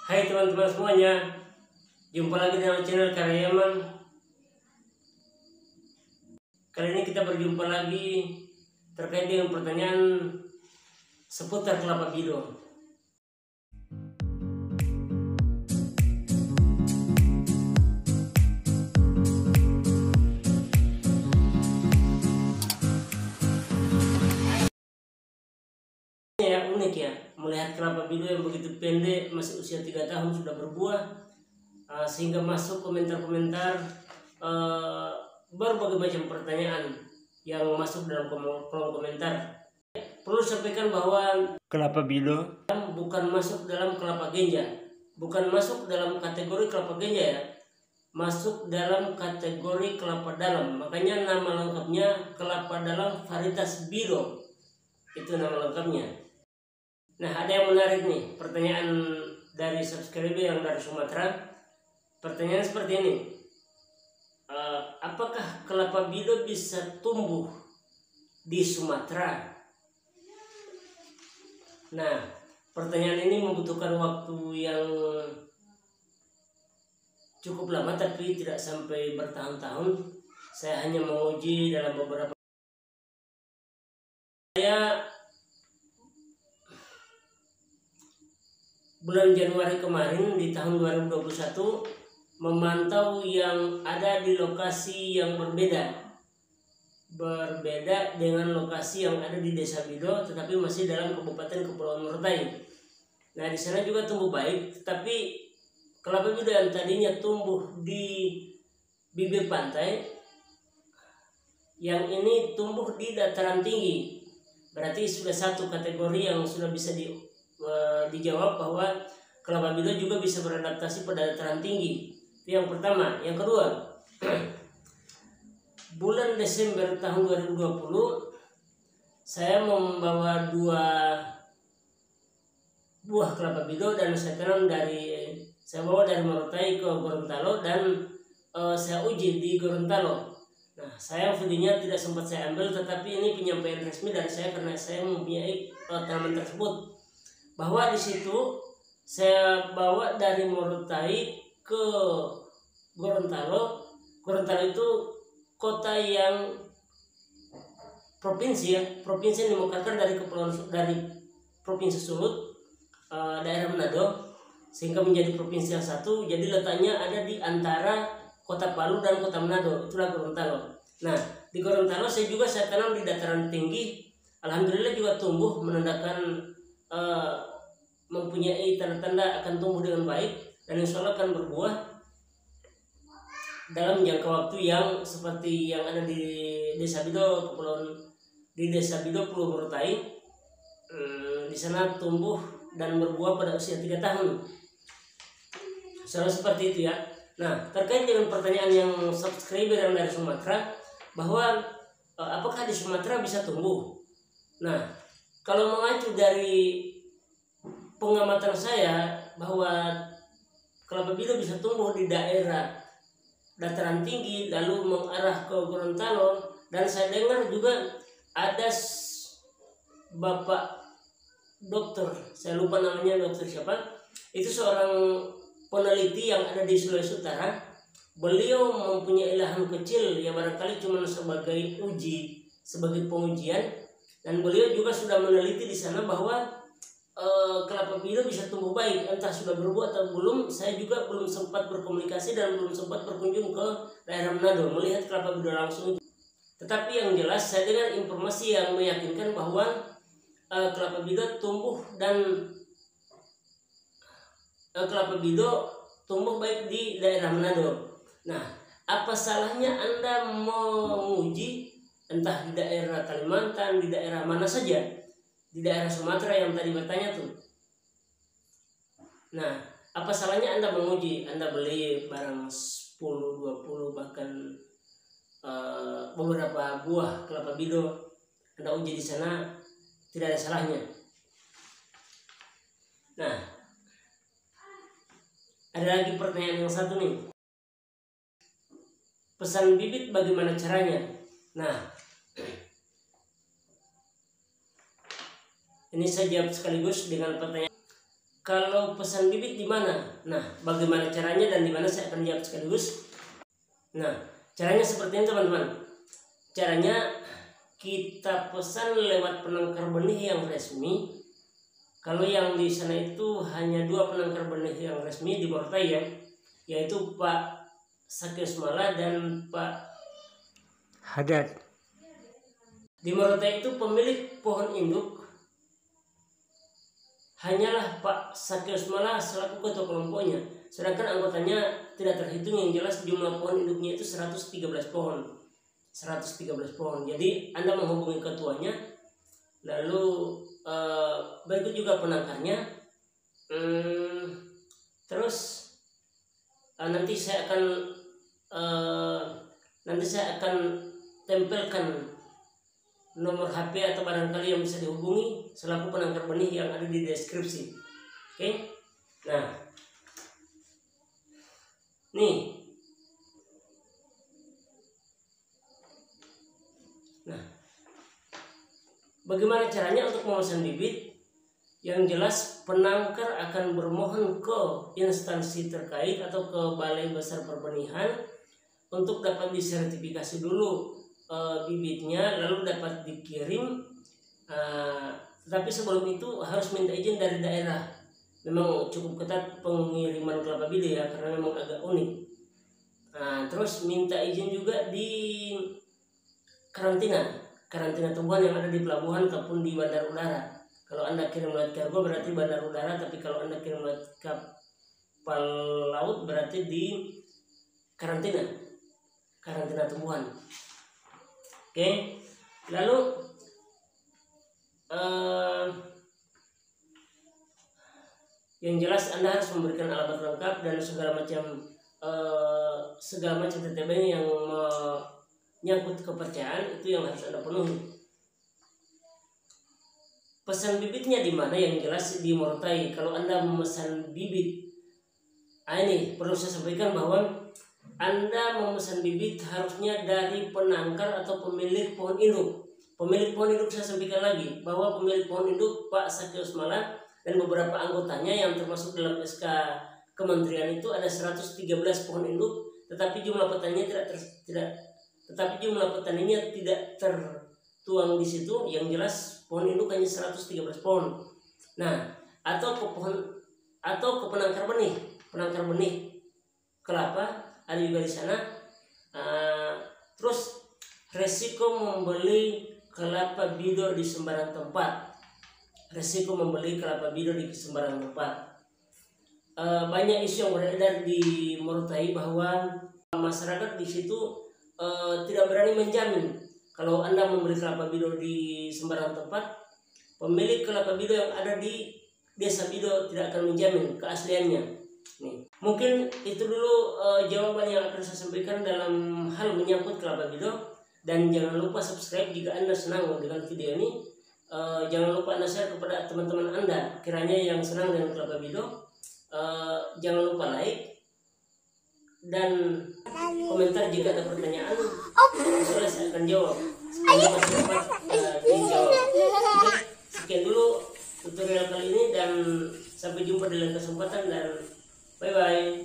Hai teman-teman semuanya, jumpa lagi dengan channel Karyaman. Kali ini kita berjumpa lagi terkait dengan pertanyaan seputar kelapa bido. Ya, unik ya, melihat kelapa bido yang begitu pendek, masih usia 3 tahun sudah berbuah, sehingga masuk komentar-komentar berbagai macam pertanyaan yang masuk dalam kolom komentar. Perlu sampaikan bahwa kelapa bido bukan masuk dalam kelapa genja, bukan masuk dalam kategori kelapa genja ya, masuk dalam kategori kelapa dalam. Makanya nama lengkapnya kelapa dalam varietas bido, itu nama lengkapnya. Nah, ada yang menarik nih, pertanyaan dari subscriber yang dari Sumatera. Pertanyaan seperti ini, apakah kelapa bido bisa tumbuh di Sumatera? Nah, pertanyaan ini membutuhkan waktu yang cukup lama, tapi tidak sampai bertahun-tahun. Saya hanya menguji dalam beberapa. Saya bulan Januari kemarin di tahun 2021 memantau yang ada di lokasi yang berbeda dengan lokasi yang ada di Desa Bido, tetapi masih dalam Kabupaten Kepulauan Morotai. Nah, di sana juga tumbuh baik, tetapi kelapa bido yang tadinya tumbuh di bibir pantai, yang ini tumbuh di dataran tinggi. Berarti sudah satu kategori yang sudah bisa dijawab bahwa kelapa bido juga bisa beradaptasi pada dataran tinggi. Itu yang pertama. Yang kedua, bulan Desember tahun 2020 saya membawa 2 buah kelapa bido dan saya bawa dari Morotai ke Gorontalo dan saya uji di Gorontalo. Nah, sayang videonya tidak sempat saya ambil, tetapi ini penyampaian resmi dari saya karena saya mempunyai tanaman tersebut. Bahwa di situ saya bawa dari Morotai ke Gorontalo. Gorontalo itu kota yang provinsi ya, provinsi yang dimekarkan dari provinsi Sulut, daerah Manado, sehingga menjadi provinsi yang satu. Jadi letaknya ada di antara kota Palu dan kota Manado, itulah Gorontalo. Nah, di Gorontalo saya tanam di dataran tinggi. Alhamdulillah juga tumbuh, menandakan mempunyai tanda-tanda akan tumbuh dengan baik dan insya Allah akan berbuah dalam jangka waktu yang seperti yang ada di Desa Bido, Pulau Morotai. Di sana tumbuh dan berbuah pada usia 3 tahun. Selalu seperti itu ya. Nah, terkait dengan pertanyaan yang subscriber yang dari Sumatera, bahwa apakah di Sumatera bisa tumbuh? Nah, kalau mengacu dari pengamatan saya bahwa kelapa bido bisa tumbuh di daerah dataran tinggi lalu mengarah ke Gorontalo, dan saya dengar juga ada bapak dokter, saya lupa namanya, dokter siapa, itu seorang peneliti yang ada di Sulawesi Utara. Beliau mempunyai lahan kecil ya, barangkali cuma sebagai pengujian, dan beliau juga sudah meneliti di sana bahwa kelapa bido bisa tumbuh baik. Entah sudah berbuah atau belum, saya juga belum sempat berkomunikasi dan belum sempat berkunjung ke daerah Manado melihat kelapa bido langsung. Tetapi yang jelas saya dengar informasi yang meyakinkan bahwa kelapa bido tumbuh baik di daerah Manado. Nah, apa salahnya Anda menguji entah di daerah Kalimantan, di daerah mana saja, di daerah Sumatera yang tadi bertanya tuh. Nah, apa salahnya Anda menguji? Anda beli barang 10, 20, bahkan beberapa buah kelapa bido, Anda uji di sana, tidak ada salahnya. Nah, ada lagi pertanyaan yang satu nih. Pesan bibit bagaimana caranya? Nah, ini saya jawab sekaligus dengan pertanyaan. kalau pesan bibit di mana? Nah, bagaimana caranya dan di mana saya akan jawab sekaligus. Nah, caranya seperti ini teman-teman. Caranya kita pesan lewat penangkar benih yang resmi. Kalau yang di sana itu hanya 2 penangkar benih yang resmi di Morotai ya, yaitu Pak Sakyosmala dan Pak Haddad. Di Morotai itu pemilik pohon induk hanyalah Pak Sakyosmala selaku ketua kelompoknya, sedangkan anggotanya tidak terhitung. Yang jelas jumlah pohon induknya itu 113 pohon. 113 pohon. Jadi Anda menghubungi ketuanya, lalu berikut juga penangkarnya. Terus nanti saya akan tempelkan nomor HP atau barangkali yang bisa dihubungi selaku penangkar benih yang ada di deskripsi. Oke. Nah, nih. Nah, bagaimana caranya untuk memesan bibit? Yang jelas penangkar akan bermohon ke instansi terkait atau ke Balai Besar Perbenihan untuk dapat disertifikasi dulu bibitnya, lalu dapat dikirim. Tetapi sebelum itu harus minta izin dari daerah. Memang cukup ketat pengiriman kelapa bibit ya, karena memang agak unik. Terus minta izin juga di karantina tumbuhan yang ada di pelabuhan ataupun di bandar udara. Kalau Anda kirim lewat kargo berarti bandar udara, tapi kalau Anda kirim lewat kapal laut berarti di karantina tumbuhan. Oke. Lalu yang jelas Anda harus memberikan alamat lengkap dan segala macam TTB yang menyangkut kepercayaan, itu yang harus Anda penuhi. Pesan bibitnya di mana? Yang jelas di Morotai. Kalau Anda memesan bibit, ini perlu saya sampaikan bahwa Anda memesan bibit harusnya dari penangkar atau pemilik pohon induk. Pemilik pohon induk saya sampaikan lagi bahwa pemilik pohon induk Pak Sakyosmala dan beberapa anggotanya yang termasuk dalam SK kementerian itu ada 113 pohon induk, tetapi jumlah petaninya tidak tertuang di situ. Yang jelas pohon induk hanya 113 pohon. Nah, atau ke penangkar benih kelapa ada juga di sana. Terus resiko membeli kelapa bidor di sembarang tempat. Banyak isu yang beredar di Morotai bahwa masyarakat di situ tidak berani menjamin kalau Anda membeli kelapa bidor di sembarang tempat, pemilik kelapa bidor yang ada di desa bidor tidak akan menjamin keasliannya. Nih, mungkin itu dulu jawaban yang akan saya sampaikan dalam hal menyangkut kelapa bidor. Dan jangan lupa subscribe jika Anda senang dengan video ini. Jangan lupa Anda share kepada teman-teman Anda kiranya yang senang dengan kelapa bidor. Jangan lupa like dan komentar jika ada pertanyaan. Soalnya saya akan jawab. Semoga dapat dijawab. Sekian dulu tutorial kali ini dan sampai jumpa di lain kesempatan dan bye bye.